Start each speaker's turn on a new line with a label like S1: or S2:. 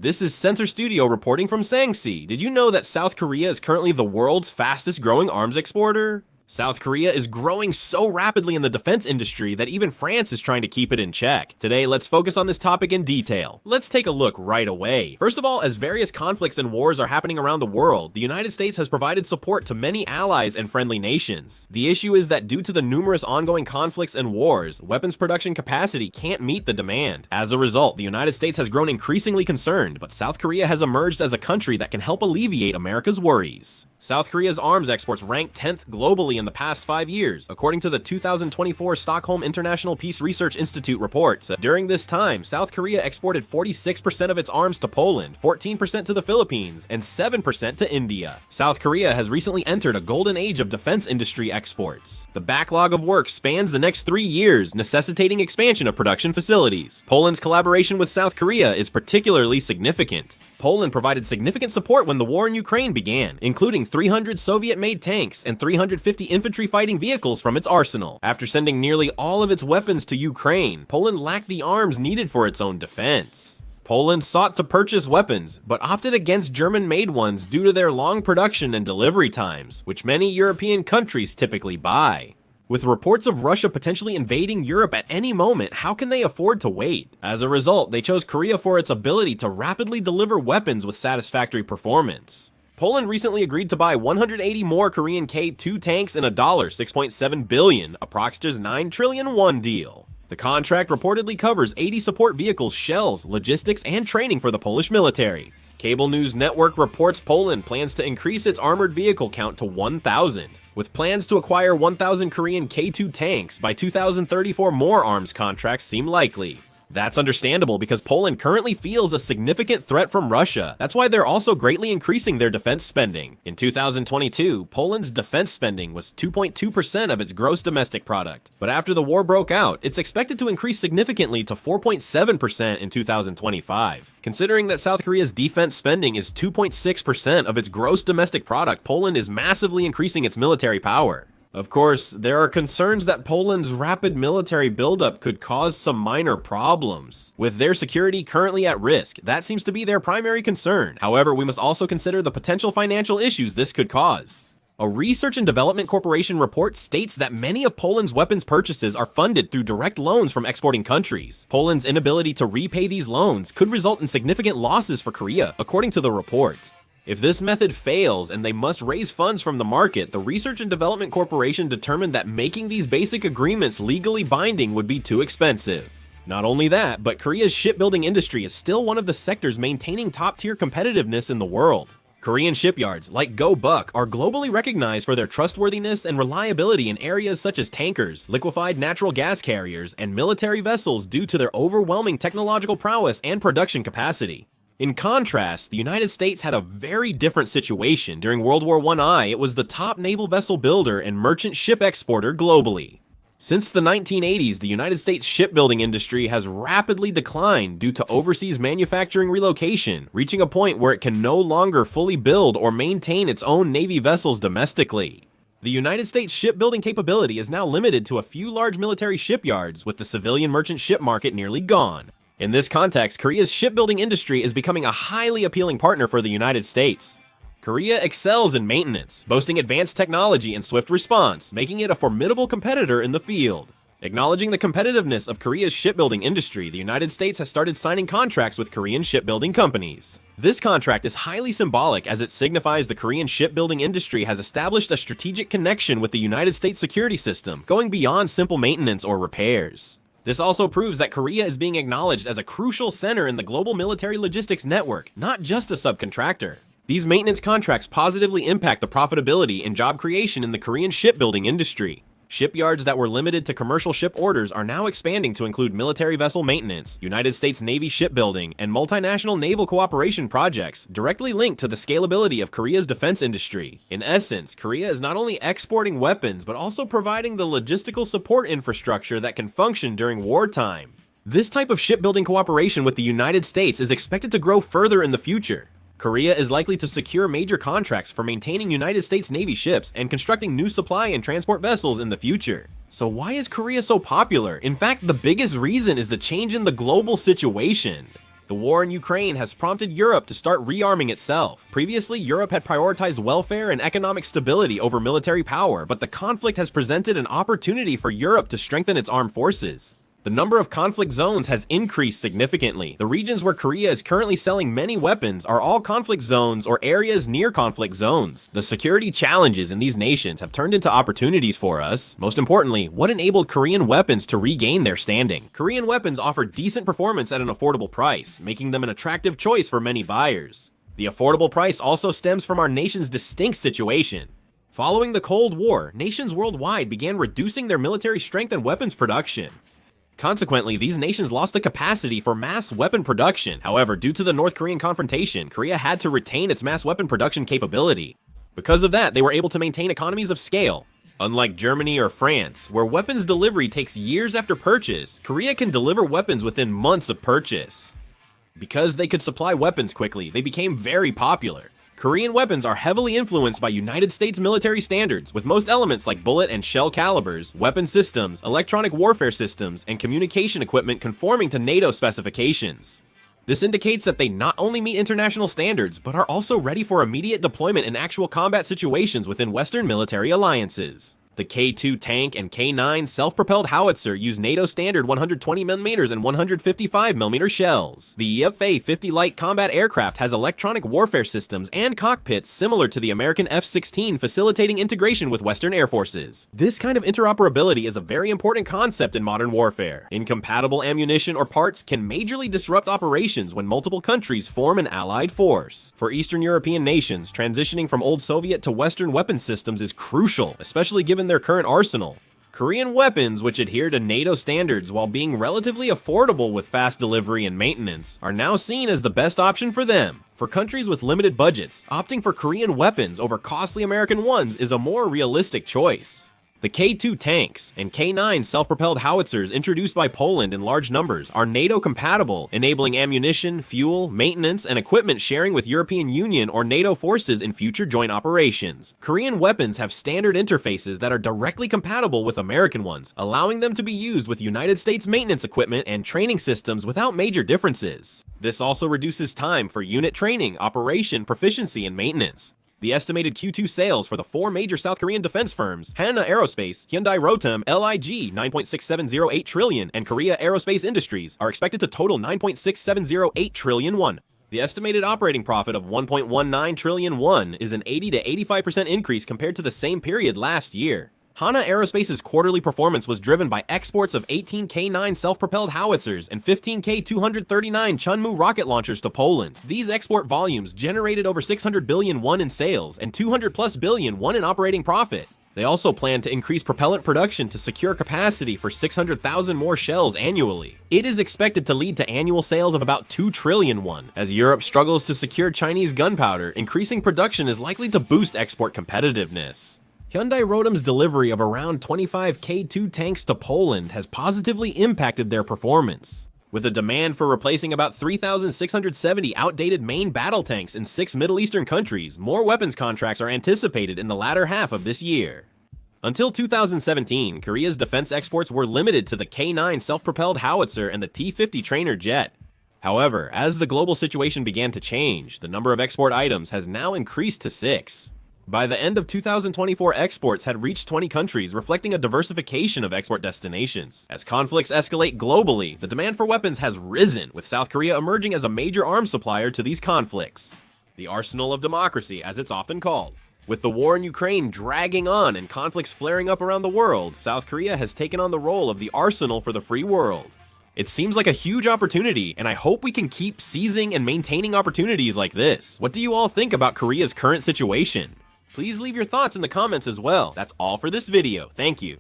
S1: This is Sensor Studio reporting from Sangsi. Did you know that South Korea is currently the world's fastest growing arms exporter? South Korea is growing so rapidly in the defense industry that even France is trying to keep it in check. Today, let's focus on this topic in detail. Let's take a look right away. First of all, as various conflicts and wars are happening around the world, the United States has provided support to many allies and friendly nations. The issue is that due to the numerous ongoing conflicts and wars, weapons production capacity can't meet the demand. As a result, the United States has grown increasingly concerned, but South Korea has emerged as a country that can help alleviate America's worries. South Korea's arms exports ranked 10th globally in the past 5 years, according to the 2024 Stockholm International Peace Research Institute reports. During this time, South Korea exported 46% of its arms to Poland, 14% to the Philippines, and 7% to India. South Korea has recently entered a golden age of defense industry exports. The backlog of work spans the next 3 years, necessitating expansion of production facilities. Poland's collaboration with South Korea is particularly significant. Poland provided significant support when the war in Ukraine began, including 300 Soviet-made tanks and 350 infantry fighting vehicles from its arsenal. After sending nearly all of its weapons to Ukraine, Poland lacked the arms needed for its own defense. Poland sought to purchase weapons, but opted against German-made ones due to their long production and delivery times, which many European countries typically buy. With reports of Russia potentially invading Europe at any moment, how can they afford to wait? As a result, they chose Korea for its ability to rapidly deliver weapons with satisfactory performance. Poland recently agreed to buy 180 more Korean K-2 tanks in a $6.7 billion, approximately $9 trillion deal. The contract reportedly covers 80 support vehicles, shells, logistics, and training for the Polish military. Cable news network reports Poland plans to increase its armored vehicle count to 1,000. With plans to acquire 1,000 Korean K-2 tanks, by 2034 more arms contracts seem likely. That's understandable because Poland currently feels a significant threat from Russia. That's why they're also greatly increasing their defense spending. In 2022, Poland's defense spending was 2.2% of its gross domestic product. But after the war broke out, it's expected to increase significantly to 4.7% in 2025. Considering that South Korea's defense spending is 2.6% of its gross domestic product, Poland is massively increasing its military power. Of course, there are concerns that Poland's rapid military buildup could cause some minor problems. With their security currently at risk, that seems to be their primary concern. However, we must also consider the potential financial issues this could cause. A Research and Development Corporation report states that many of Poland's weapons purchases are funded through direct loans from exporting countries. Poland's inability to repay these loans could result in significant losses for Korea, according to the report. If this method fails and they must raise funds from the market, the Research and Development Corporation determined that making these basic agreements legally binding would be too expensive. Not only that, but Korea's shipbuilding industry is still one of the sectors maintaining top-tier competitiveness in the world. Korean shipyards, like Go Buck, are globally recognized for their trustworthiness and reliability in areas such as tankers, liquefied natural gas carriers, and military vessels due to their overwhelming technological prowess and production capacity. In contrast, the United States had a very different situation. During World War I, it was the top naval vessel builder and merchant ship exporter globally. Since the 1980s, the United States shipbuilding industry has rapidly declined due to overseas manufacturing relocation, reaching a point where it can no longer fully build or maintain its own Navy vessels domestically. The United States shipbuilding capability is now limited to a few large military shipyards, with the civilian merchant ship market nearly gone. In this context, Korea's shipbuilding industry is becoming a highly appealing partner for the United States. Korea excels in maintenance, boasting advanced technology and swift response, making it a formidable competitor in the field. Acknowledging the competitiveness of Korea's shipbuilding industry, the United States has started signing contracts with Korean shipbuilding companies. This contract is highly symbolic as it signifies the Korean shipbuilding industry has established a strategic connection with the United States security system, going beyond simple maintenance or repairs. This also proves that Korea is being acknowledged as a crucial center in the global military logistics network, not just a subcontractor. These maintenance contracts positively impact the profitability and job creation in the Korean shipbuilding industry. Shipyards that were limited to commercial ship orders are now expanding to include military vessel maintenance, United States Navy shipbuilding, and multinational naval cooperation projects directly linked to the scalability of Korea's defense industry. In essence, Korea is not only exporting weapons, but also providing the logistical support infrastructure that can function during wartime. This type of shipbuilding cooperation with the United States is expected to grow further in the future. Korea is likely to secure major contracts for maintaining United States Navy ships and constructing new supply and transport vessels in the future. So why is Korea so popular? In fact, the biggest reason is the change in the global situation. The war in Ukraine has prompted Europe to start rearming itself. Previously, Europe had prioritized welfare and economic stability over military power, but the conflict has presented an opportunity for Europe to strengthen its armed forces. The number of conflict zones has increased significantly. The regions where Korea is currently selling many weapons are all conflict zones or areas near conflict zones. The security challenges in these nations have turned into opportunities for us. Most importantly, what enabled Korean weapons to regain their standing? Korean weapons offer decent performance at an affordable price, making them an attractive choice for many buyers. The affordable price also stems from our nation's distinct situation. Following the Cold War, nations worldwide began reducing their military strength and weapons production. Consequently, these nations lost the capacity for mass weapon production. However, due to the North Korean confrontation, Korea had to retain its mass weapon production capability. Because of that, they were able to maintain economies of scale. Unlike Germany or France, where weapons delivery takes years after purchase, Korea can deliver weapons within months of purchase. Because they could supply weapons quickly, they became very popular. Korean weapons are heavily influenced by United States military standards, with most elements like bullet and shell calibers, weapon systems, electronic warfare systems, and communication equipment conforming to NATO specifications. This indicates that they not only meet international standards, but are also ready for immediate deployment in actual combat situations within Western military alliances. The K-2 tank and K-9 self-propelled howitzer use NATO standard 120mm and 155mm shells. The EFA-50 light combat aircraft has electronic warfare systems and cockpits similar to the American F-16, facilitating integration with Western air forces. This kind of interoperability is a very important concept in modern warfare. Incompatible ammunition or parts can majorly disrupt operations when multiple countries form an allied force. For Eastern European nations, transitioning from old Soviet to Western weapon systems is crucial, especially given their current arsenal. Korean weapons, which adhere to NATO standards while being relatively affordable with fast delivery and maintenance, are now seen as the best option for them. For countries with limited budgets, opting for Korean weapons over costly American ones is a more realistic choice. The K-2 tanks and K-9 self-propelled howitzers introduced by Poland in large numbers are NATO compatible, enabling ammunition, fuel, maintenance, and equipment sharing with European Union or NATO forces in future joint operations. Korean weapons have standard interfaces that are directly compatible with American ones, allowing them to be used with United States maintenance equipment and training systems without major differences. This also reduces time for unit training, operation, proficiency, and maintenance. The estimated Q2 sales for the four major South Korean defense firms, Hana Aerospace, Hyundai Rotem, LIG 9.6708 trillion, and Korea Aerospace Industries, are expected to total 9.6708 trillion won. The estimated operating profit of 1.19 trillion won is an 80 to 85% increase compared to the same period last year. Hana Aerospace's quarterly performance was driven by exports of 18 K-9 self-propelled howitzers and 15 K-239 Chunmoo rocket launchers to Poland. These export volumes generated over 600 billion won in sales and 200 plus billion won in operating profit. They also plan to increase propellant production to secure capacity for 600,000 more shells annually. It is expected to lead to annual sales of about 2 trillion won. As Europe struggles to secure Chinese gunpowder, increasing production is likely to boost export competitiveness. Hyundai Rotem's delivery of around 25 K-2 tanks to Poland has positively impacted their performance. With a demand for replacing about 3,670 outdated main battle tanks in 6 Middle Eastern countries, more weapons contracts are anticipated in the latter half of this year. Until 2017, Korea's defense exports were limited to the K-9 self-propelled howitzer and the T-50 trainer jet. However, as the global situation began to change, the number of export items has now increased to 6. By the end of 2024, exports had reached 20 countries, reflecting a diversification of export destinations. As conflicts escalate globally, the demand for weapons has risen, with South Korea emerging as a major arms supplier to these conflicts. The arsenal of democracy, as it's often called. With the war in Ukraine dragging on and conflicts flaring up around the world, South Korea has taken on the role of the arsenal for the free world. It seems like a huge opportunity, and I hope we can keep seizing and maintaining opportunities like this. What do you all think about Korea's current situation? Please leave your thoughts in the comments as well. That's all for this video. Thank you.